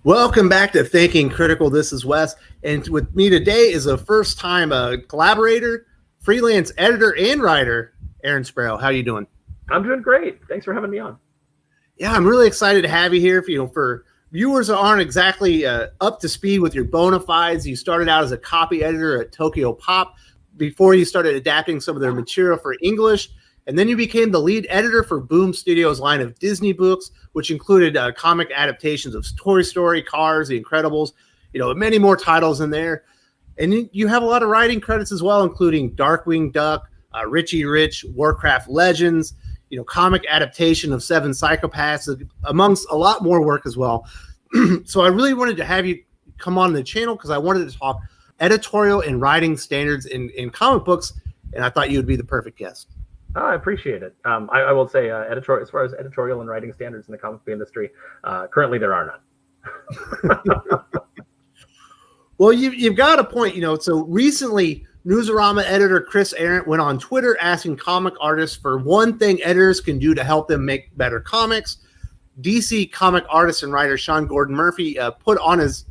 Welcome back to Thinking Critical. This is Wes, and with me today is a first-time collaborator, freelance editor, and writer, Aaron Sparrow. How you doing? I'm doing great. Thanks for having me on. Yeah, I'm really excited to have you here. For viewers that aren't exactly up to speed with your bona fides, you started out as a copy editor at Tokyo Pop before you started adapting some of their material for English. And then you became the lead editor for Boom Studios' line of Disney books, which included comic adaptations of Toy Story, Cars, The Incredibles, many more titles in there. And you have a lot of writing credits as well, including Darkwing Duck, Richie Rich, Warcraft Legends, comic adaptation of Seven Psychopaths, amongst a lot more work as well. So I really wanted to have you come on the channel because I wanted to talk editorial and writing standards in comic books, and I thought you would be the perfect guest. Oh, I appreciate it. I will say, editorial, as far as editorial and writing standards in the comic book industry, currently there are none. Well, you've got a point. So recently, Newsarama editor Chris Arendt went on Twitter asking comic artists for one thing editors can do to help them make better comics. DC comic artist and writer Sean Gordon Murphy put on his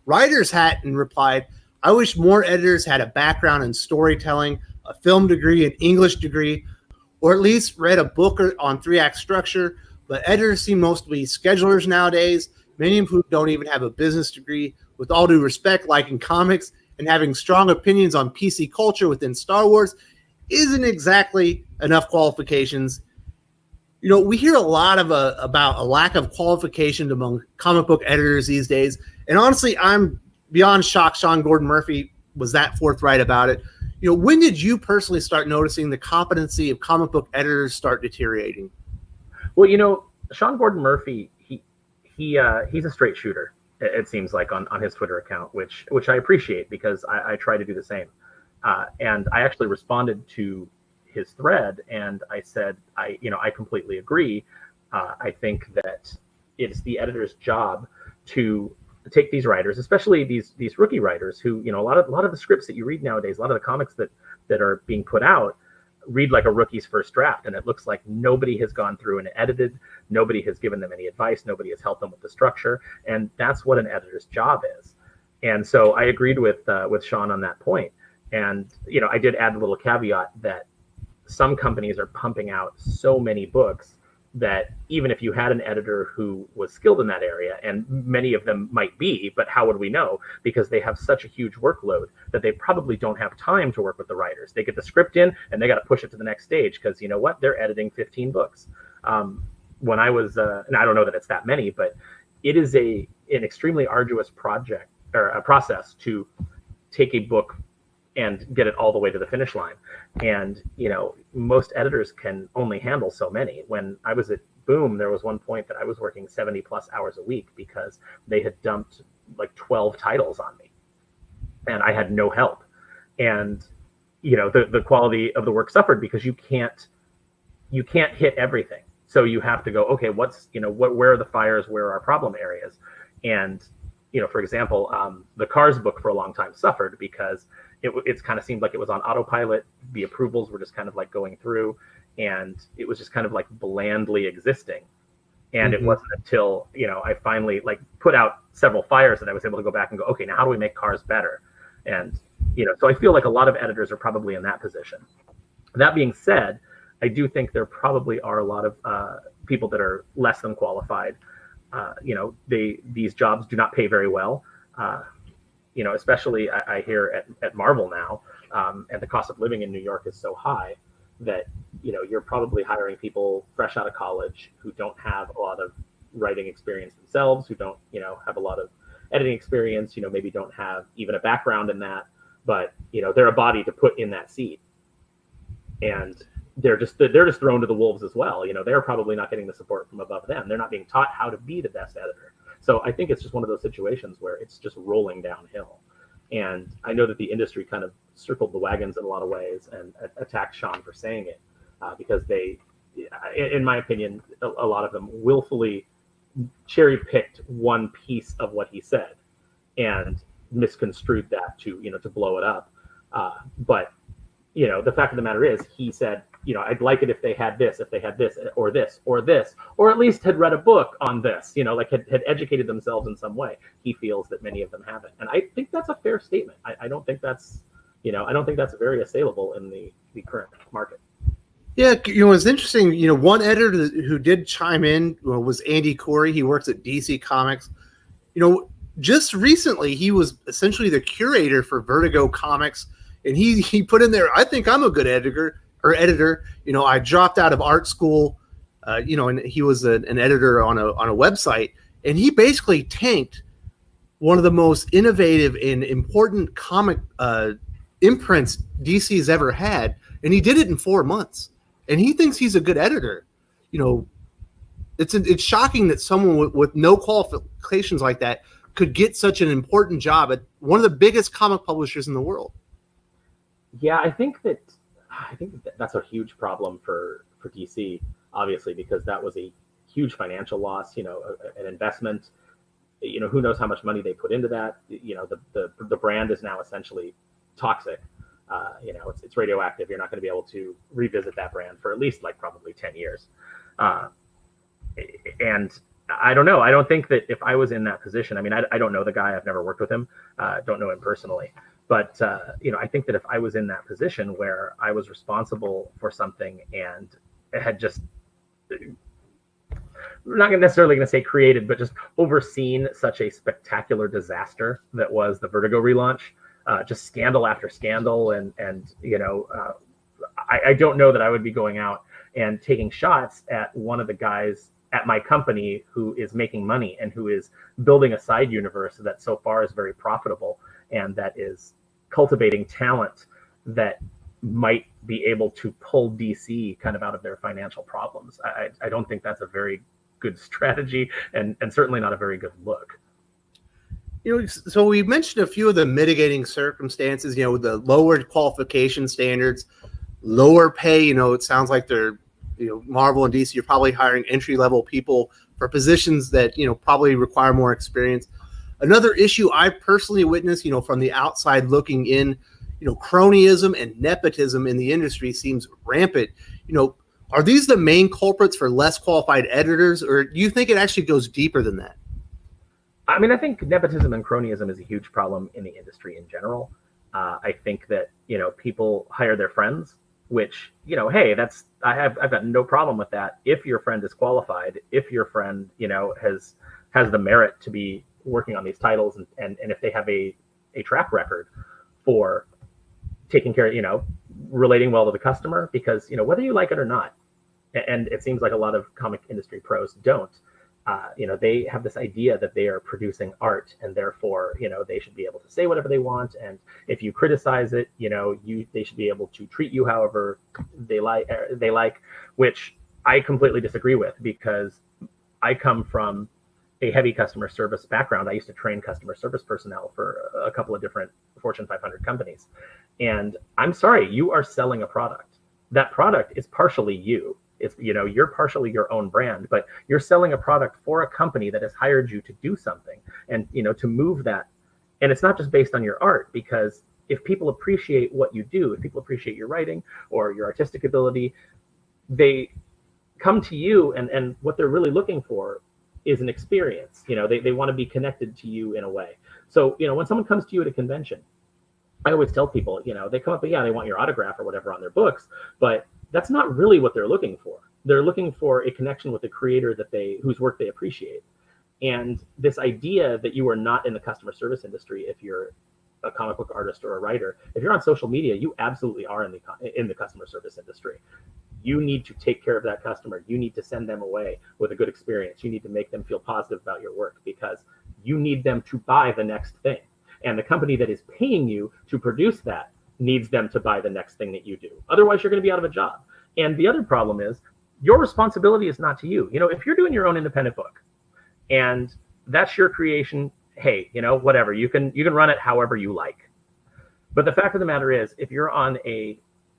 writer's hat and replied, "I wish more editors had a background in storytelling, a film degree, an English degree, or at least read a book on 3-act structure. But editors seem mostly schedulers nowadays, many of whom don't even have a business degree. With all due respect, liking comics and having strong opinions on PC culture within Star Wars isn't exactly enough qualifications." We hear a lot about a lack of qualification among comic book editors these days. And honestly, I'm beyond shocked Sean Gordon Murphy was that forthright about it. When did you personally start noticing the competency of comic book editors start deteriorating? Well, Sean Gordon Murphy, he's a straight shooter. It seems like on his Twitter account, which I appreciate because I try to do the same. And I actually responded to his thread and I said, I completely agree. I think that it's the editor's job to take these writers, especially these rookie writers who, a lot of the scripts that you read nowadays, a lot of the comics that are being put out read like a rookie's first draft. And it looks like nobody has gone through and edited. Nobody has given them any advice. Nobody has helped them with the structure. And that's what an editor's job is. And so I agreed with Sean on that point. And, I did add a little caveat that some companies are pumping out so many books that even if you had an editor who was skilled in that area, and many of them might be, but how would we know? Because they have such a huge workload that they probably don't have time to work with the writers. They get the script in and they got to push it to the next stage because you know what? They're editing 15 books. When I was, and I don't know that it's that many, but it is an extremely arduous project or a process to take a book and get it all the way to the finish line. And, most editors can only handle so many. When I was at Boom, there was one point that I was working 70 plus hours a week because they had dumped like 12 titles on me and I had no help. And, the quality of the work suffered because you can't hit everything. So you have to go, okay, where are the fires? Where are our problem areas? And, for example, the Cars book for a long time suffered because it's kind of seemed like it was on autopilot. The approvals were just kind of like going through and it was just kind of like blandly existing. And It wasn't until, I finally like put out several fires that I was able to go back and go, okay, now how do we make Cars better? And, so I feel like a lot of editors are probably in that position. That being said, I do think there probably are a lot of people that are less than qualified. These jobs do not pay very well. Especially I hear at Marvel now, and the cost of living in New York is so high that, you're probably hiring people fresh out of college who don't have a lot of writing experience themselves, who don't, have a lot of editing experience, maybe don't have even a background in that, but, they're a body to put in that seat. And they're just thrown to the wolves as well. They're probably not getting the support from above them. They're not being taught how to be the best editor. So I think it's just one of those situations where it's just rolling downhill. And I know that the industry kind of circled the wagons in a lot of ways and attacked Sean for saying it because they, in my opinion, a lot of them willfully cherry picked one piece of what he said and misconstrued that to blow it up. But the fact of the matter is he said I'd like it if they had this, or this, or this, or at least had read a book on this, like had educated themselves in some way. He feels that many of them haven't. And I think that's a fair statement. I don't think that's, I don't think that's very assailable in the current market. Yeah, it's interesting. One editor who did chime in was Andy Corey. He works at DC Comics. Just recently, he was essentially the curator for Vertigo Comics, and he put in there, I think I'm a good editor. I dropped out of art school, and he was an editor on a website, and he basically tanked one of the most innovative and important comic imprints DC's ever had, and he did it in 4 months. And he thinks he's a good editor. It's shocking that someone with no qualifications like that could get such an important job at one of the biggest comic publishers in the world. Yeah, I think that's a huge problem for DC, obviously, because that was a huge financial loss. An investment. Who knows how much money they put into that? The brand is now essentially toxic. It's radioactive. You're not going to be able to revisit that brand for at least probably 10 years. And I don't know. I don't think that if I was in that position, I don't know the guy. I've never worked with him. Don't know him personally. But, I think that if I was in that position where I was responsible for something and had just, we're not necessarily going to say created, but just overseen such a spectacular disaster that was the Vertigo relaunch, just scandal after scandal. And I don't know that I would be going out and taking shots at one of the guys at my company who is making money and who is building a side universe that so far is very profitable and that is cultivating talent that might be able to pull DC kind of out of their financial problems. I don't think that's a very good strategy and certainly not a very good look. So we mentioned a few of the mitigating circumstances, with the lower qualification standards, lower pay. It sounds like they're, Marvel and DC are probably hiring entry-level people for positions that, probably require more experience. Another issue I personally witnessed, from the outside looking in, cronyism and nepotism in the industry seems rampant. Are these the main culprits for less qualified editors, or do you think it actually goes deeper than that? I think nepotism and cronyism is a huge problem in the industry in general. I think that, people hire their friends, which, hey, I've got no problem with that. If your friend is qualified, if your friend, has the merit to be working on these titles and if they have a track record for taking care of, relating well to the customer, because, whether you like it or not, and it seems like a lot of comic industry pros don't, they have this idea that they are producing art and therefore, they should be able to say whatever they want. And if you criticize it, they should be able to treat you however they like, which I completely disagree with, because I come from a heavy customer service background. I used to train customer service personnel for a couple of different Fortune 500 companies. And I'm sorry, you are selling a product. That product is partially you. It's, you're partially your own brand, but you're selling a product for a company that has hired you to do something and, to move that. And it's not just based on your art, because if people appreciate what you do, if people appreciate your writing or your artistic ability, they come to you and what they're really looking for is an experience. They want to be connected to you in a way. So, when someone comes to you at a convention, I always tell people, they come up, but they want your autograph or whatever on their books, but that's not really what they're looking for. They're looking for a connection with a creator whose work they appreciate. And this idea that you are not in the customer service industry, if you're a comic book artist or a writer, if you're on social media, you absolutely are in the customer service industry. You need to take care of that customer. You need to send them away with a good experience. You need to make them feel positive about your work, because you need them to buy the next thing. And the company that is paying you to produce that needs them to buy the next thing that you do. Otherwise, you're going to be out of a job. And the other problem is your responsibility is not to you. If you're doing your own independent book and that's your creation, hey, whatever, you can run it however you like. But the fact of the matter is, if you're on a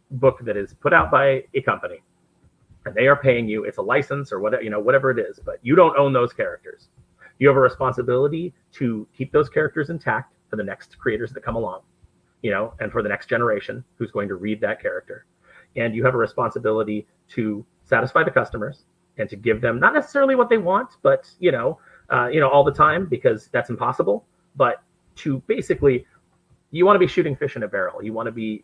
book that is put out by a company and they are paying you, it's a license or whatever it is, but you don't own those characters. You have a responsibility to keep those characters intact for the next creators that come along, and for the next generation who's going to read that character. and you have a responsibility to satisfy the customers and to give them not necessarily what they want, but all the time, because that's impossible. But to basically, you want to be shooting fish in a barrel. You want to be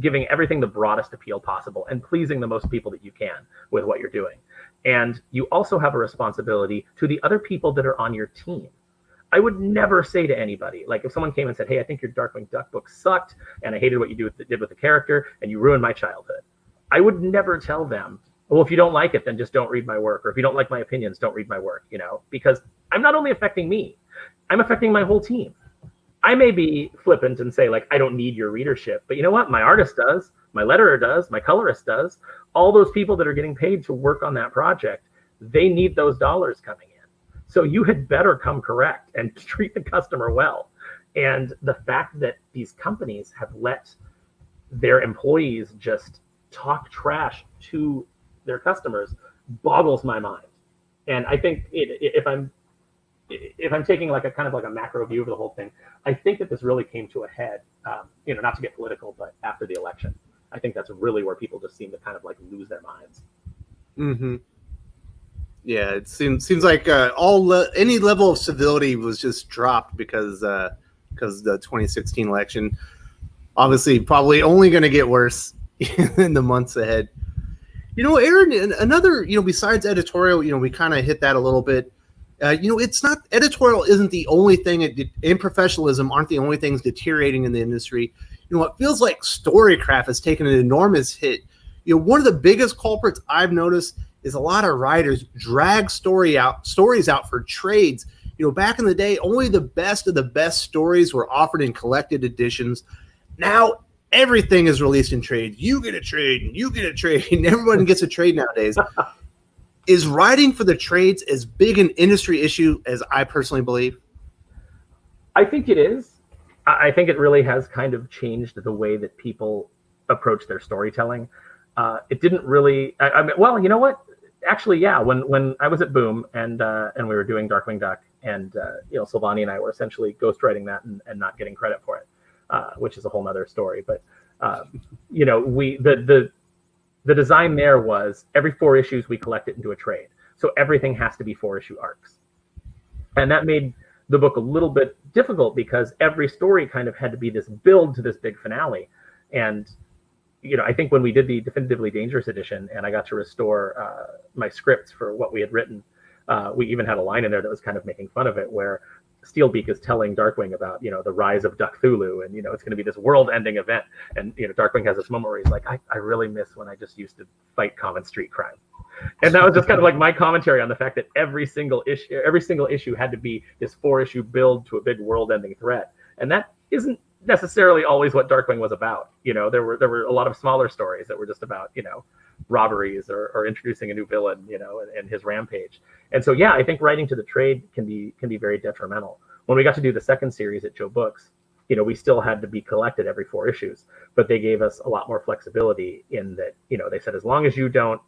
giving everything the broadest appeal possible and pleasing the most people that you can with what you're doing. And you also have a responsibility to the other people that are on your team. I would never say to anybody, like if someone came and said, hey, I think your Darkwing Duck book sucked and I hated what you did with the character and you ruined my childhood. I would never tell them, well, if you don't like it, then just don't read my work. Or if you don't like my opinions, don't read my work, because I'm not only affecting me, I'm affecting my whole team. I may be flippant and say, like, I don't need your readership, but you know what? My artist does, my letterer does, my colorist does. All those people that are getting paid to work on that project, they need those dollars coming in. So you had better come correct and treat the customer well. And the fact that these companies have let their employees just talk trash to their customers boggles my mind. And I think if I'm taking like a kind of like a macro view of the whole thing, I think that this really came to a head, not to get political, but after the election. I think that's really where people just seem to kind of like lose their minds. Mm-hmm. Yeah, it seems like any level of civility was just dropped because the 2016 election, obviously probably only going to get worse in the months ahead. Aaron, another, besides editorial, we kind of hit that a little bit. It's not, editorial isn't the only thing, and professionalism aren't the only things deteriorating in the industry. It feels like Storycraft has taken an enormous hit. One of the biggest culprits I've noticed is a lot of writers drag stories out for trades. Back in the day, only the best of the best stories were offered in collected editions. Now everything is released in trades. You get a trade, and you get a trade, and everyone gets a trade nowadays. Is writing for the trades as big an industry issue as I personally believe? I think it is. I think it really has kind of changed the way that people approach their storytelling. It didn't really. Well, you know what? Actually, yeah. When I was at Boom and we were doing Darkwing Duck, and Silvani and I were essentially ghostwriting that and not getting credit for it, which is a whole nother story. But the design there was every 4 issues we collect it into a trade. So everything has to be 4-issue arcs. And that made the book a little bit difficult because every story kind of had to be this build to this big finale. And, I think when we did the Definitively Dangerous edition and I got to restore my scripts for what we had written, we even had a line in there that was kind of making fun of it where Steelbeak is telling Darkwing about, the rise of Ducthulhu and, it's going to be this world-ending event. And, Darkwing has this moment where he's like, I really miss when I just used to fight common street crime. And that was just kind of like my commentary on the fact that every single issue had to be this 4-issue build to a big world-ending threat. And that isn't necessarily always what Darkwing was about. There were a lot of smaller stories that were just about, robberies or introducing a new villain, and his rampage. And so, yeah, I think writing to the trade can be very detrimental. When we got to do the second series at Joe Books, we still had to be collected every 4 issues, but they gave us a lot more flexibility in that, they said, as long as you don't,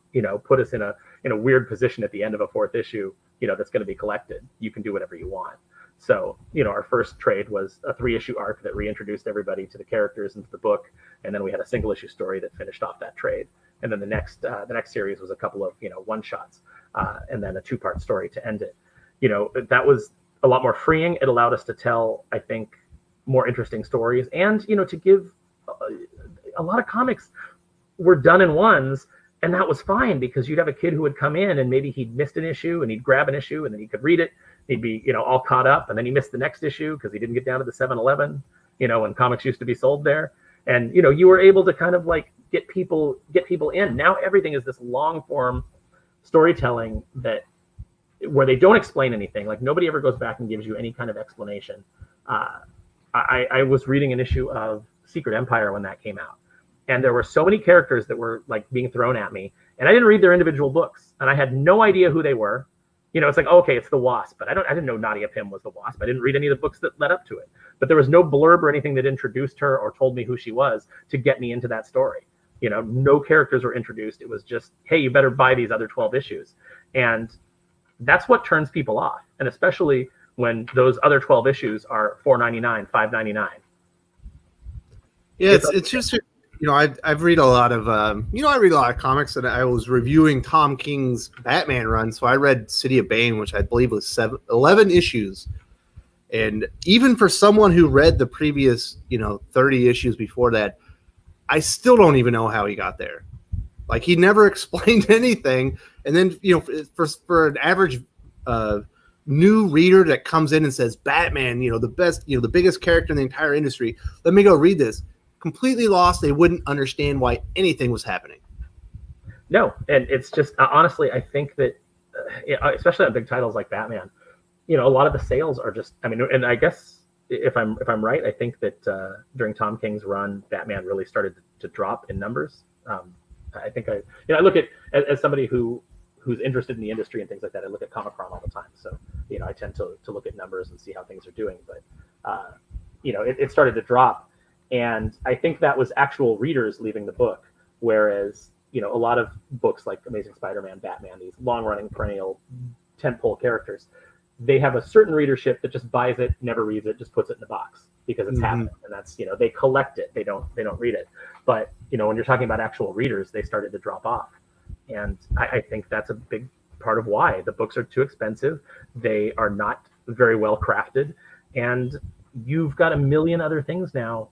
put us in a weird position at the end of a 4th issue, that's going to be collected, you can do whatever you want. So, our first trade was a 3-issue arc that reintroduced everybody to the characters into the book. And then we had a single-issue story that finished off that trade. And then the next series was a couple of, one-shots, and then a 2-part story to end it. That was a lot more freeing. It allowed us to tell, I think, more interesting stories. And, to give a lot of comics were done in ones. And that was fine because you'd have a kid who would come in and maybe he'd missed an issue and he'd grab an issue and then he could read it. He'd be, all caught up, and then he missed the next issue because he didn't get down to the 7-Eleven, when comics used to be sold there. And, you were able to kind of like get people in. Now everything is this long form storytelling where they don't explain anything. Like nobody ever goes back and gives you any kind of explanation. I was reading an issue of Secret Empire when that came out, and there were so many characters that were like being thrown at me, and I didn't read their individual books, and I had no idea who they were. It's like, oh, okay, it's the Wasp, but I didn't know Nadia Pym was the Wasp. I didn't read any of the books that led up to it, but there was no blurb or anything that introduced her or told me who she was to get me into that story. No characters were introduced. It was just, hey, you better buy these other 12 issues. And that's what turns people off. And especially when those other 12 issues are $4.99, $5.99. Yeah, it's just, I've read a lot of I read a lot of comics, and I was reviewing Tom King's Batman run, so I read City of Bane, which I believe was 11 issues. And even for someone who read the previous 30 issues before that, I still don't even know how he got there. Like, he never explained anything. And then for an average new reader that comes in and says Batman, the best, the biggest character in the entire industry, let me go read this. Completely lost. They wouldn't understand why anything was happening. No, and it's just honestly, I think that especially on big titles like Batman, a lot of the sales are just. I mean, and I guess if I'm right, I think that during Tom King's run, Batman really started to drop in numbers. I think I look at as somebody who's interested in the industry and things like that. I look at Comic-Con all the time, so I tend to look at numbers and see how things are doing. But it started to drop. And I think that was actual readers leaving the book, whereas, a lot of books like Amazing Spider-Man, Batman, these long-running perennial tentpole characters, they have a certain readership that just buys it, never reads it, just puts it in the box because it's happening. And that's, they collect it. They don't read it. But, when you're talking about actual readers, they started to drop off. And I think that's a big part of why. The books are too expensive. They are not very well crafted. And you've got a million other things now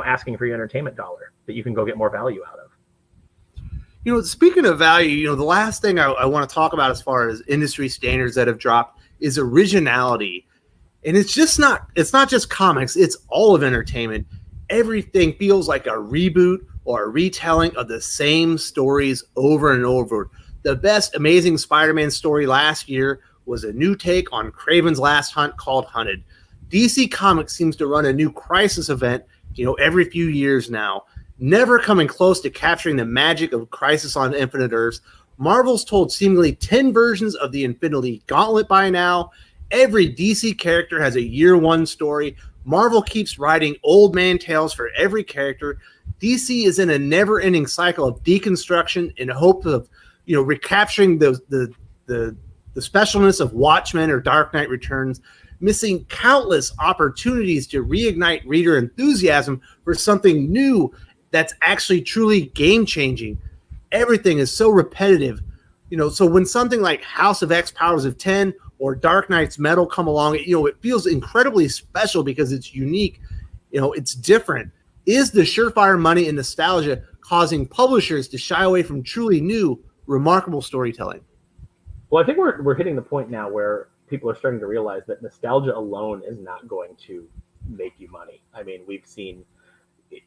asking for your entertainment dollar that you can go get more value out of. Speaking of value, the last thing I want to talk about as far as industry standards that have dropped is originality. And it's not just comics, it's all of entertainment. Everything feels like a reboot or a retelling of the same stories over and over. The best Amazing Spider-Man story last year was a new take on Kraven's Last Hunt called Hunted. DC Comics seems to run a new Crisis event every few years now, never coming close to capturing the magic of Crisis on Infinite Earths. Marvel's told seemingly 10 versions of the Infinity Gauntlet by now. Every DC character has a year one story. Marvel keeps writing old man tales for every character. DC is in a never-ending cycle of deconstruction in hope of, recapturing the specialness of Watchmen or Dark Knight Returns, missing countless opportunities to reignite reader enthusiasm for something new that's actually truly game-changing. Everything is so repetitive. So when something like House of X Powers of 10 or Dark Knight's Metal come along, it feels incredibly special because it's unique. It's different. Is the surefire money and nostalgia causing publishers to shy away from truly new, remarkable storytelling? Well, I think we're hitting the point now where people are starting to realize that nostalgia alone is not going to make you money. I mean, we've seen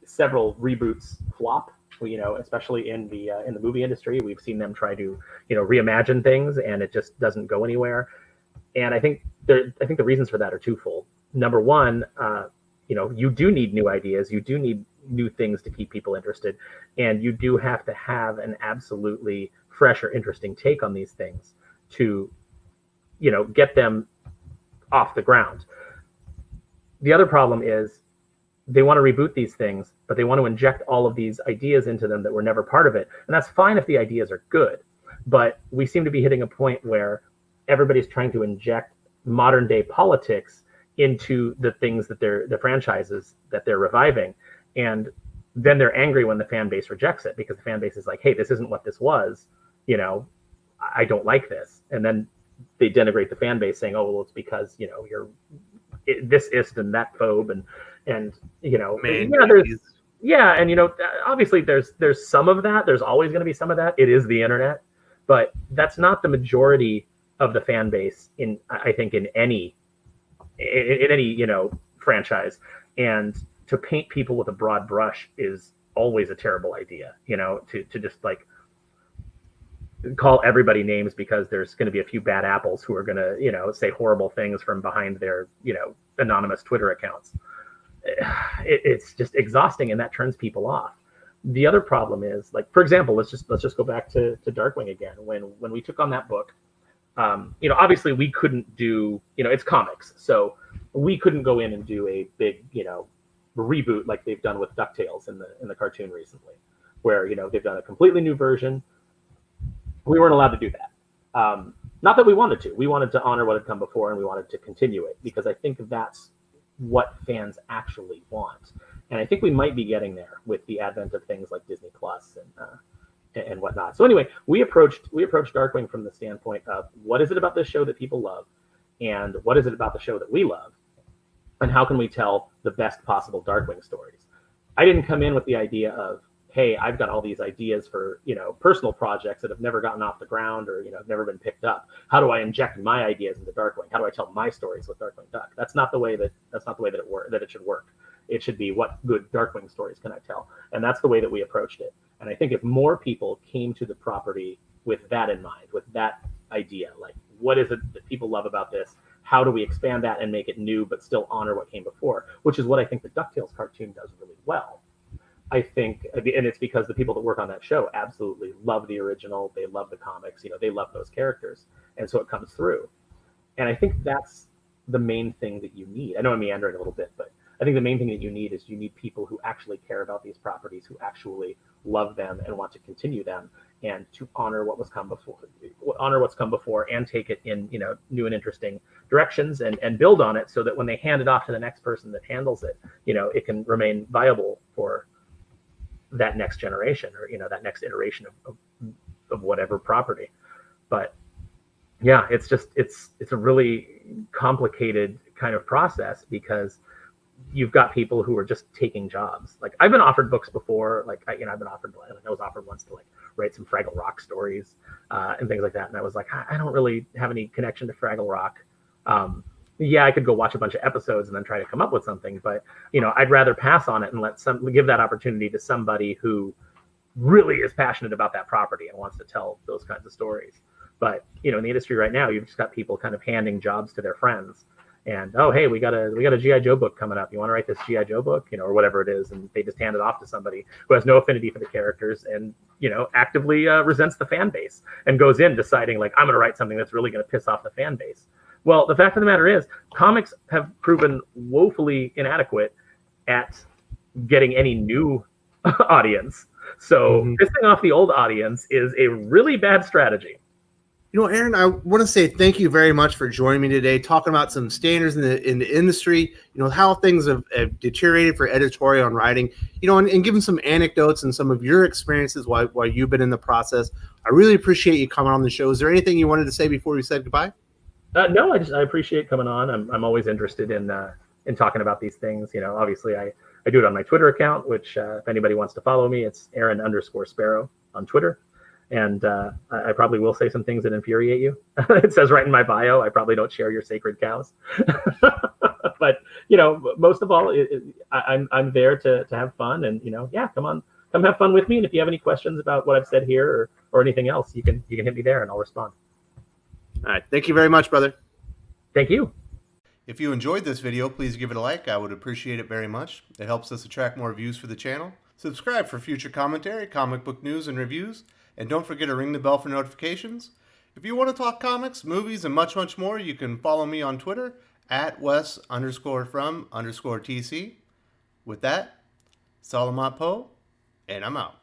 several reboots flop, especially in the movie industry. We've seen them try to, reimagine things, and it just doesn't go anywhere. And I think the reasons for that are twofold. Number one, you do need new ideas. You do need new things to keep people interested. And you do have to have an absolutely fresh or interesting take on these things to get them off the ground. The other problem is they want to reboot these things, but they want to inject all of these ideas into them that were never part of it. And that's fine if the ideas are good, but we seem to be hitting a point where everybody's trying to inject modern day politics into the things that the franchises that they're reviving. And then they're angry when the fan base rejects it because the fan base is like, hey, this isn't what this was. I don't like this. And then they denigrate the fan base saying, oh, well, it's because, you're this ist and that phobe. And obviously there's some of that. There's always going to be some of that. It is the internet, but that's not the majority of the fan base in any franchise. And to paint people with a broad brush is always a terrible idea, to just like call everybody names because there's going to be a few bad apples who are going to, say horrible things from behind their, anonymous Twitter accounts. It's just exhausting, and that turns people off. The other problem is, like, for example, let's just go back to Darkwing again. When we took on that book, obviously we couldn't do, it's comics, so we couldn't go in and do a big, reboot like they've done with DuckTales in the cartoon recently, where they've done a completely new version. We weren't allowed to do that. Not that we wanted to. We wanted to honor what had come before, and we wanted to continue it because I think that's what fans actually want. And I think we might be getting there with the advent of things like Disney Plus and whatnot. So anyway, we approached Darkwing from the standpoint of what is it about this show that people love, and what is it about the show that we love, and how can we tell the best possible Darkwing stories. I didn't come in with the idea of, hey, I've got all these ideas for, personal projects that have never gotten off the ground or, have never been picked up. How do I inject my ideas into Darkwing? How do I tell my stories with Darkwing Duck? That's not the way that it should work. It should be, what good Darkwing stories can I tell? And that's the way that we approached it. And I think if more people came to the property with that in mind, with that idea, like, what is it that people love about this? How do we expand that and make it new, but still honor what came before? Which is what I think the DuckTales cartoon does really well. I think, and it's because the people that work on that show absolutely love the original. They love the comics. They love those characters. And so it comes through. And I think that's the main thing that you need. I know I'm meandering a little bit, but I think the main thing that you need is you need people who actually care about these properties, who actually love them and want to continue them, and to honor what's come before, and take it in, new and interesting directions, and build on it so that when they hand it off to the next person that handles it, it can remain viable for that next generation, or that next iteration of whatever property. But yeah, it's a really complicated kind of process, because you've got people who are just taking jobs. Like, I've been offered books before. Like, I was offered once to write some Fraggle Rock stories and things like that. And I was like, I don't really have any connection to Fraggle Rock. Yeah, I could go watch a bunch of episodes and then try to come up with something, but I'd rather pass on it and give that opportunity to somebody who really is passionate about that property and wants to tell those kinds of stories. But in the industry right now, you've just got people kind of handing jobs to their friends, and, oh, hey, we got a G.I. Joe book coming up. You want to write this G.I. Joe book, or whatever it is, and they just hand it off to somebody who has no affinity for the characters and actively resents the fan base, and goes in deciding, like, I'm going to write something that's really going to piss off the fan base. Well, the fact of the matter is, comics have proven woefully inadequate at getting any new audience. So pissing off the old audience is a really bad strategy. Aaron, I want to say thank you very much for joining me today, talking about some standards in the industry, how things have deteriorated for editorial and writing, and giving some anecdotes and some of your experiences while you've been in the process. I really appreciate you coming on the show. Is there anything you wanted to say before we said goodbye? No, I appreciate coming on. I'm always interested in talking about these things. Obviously I do it on my Twitter account, which if anybody wants to follow me, it's Aaron_Sparrow on Twitter. And I probably will say some things that infuriate you. It says right in my bio, I probably don't share your sacred cows. But, most of all, I'm there to have fun. And, come have fun with me. And if you have any questions about what I've said here or anything else, you can hit me there and I'll respond. All right. Thank you very much, brother. Thank you. If you enjoyed this video, please give it a like. I would appreciate it very much. It helps us attract more views for the channel. Subscribe for future commentary, comic book news, and reviews. And don't forget to ring the bell for notifications. If you want to talk comics, movies, and much, much more, you can follow me on Twitter at Wes_from_TC. With that, Salamat Po, and I'm out.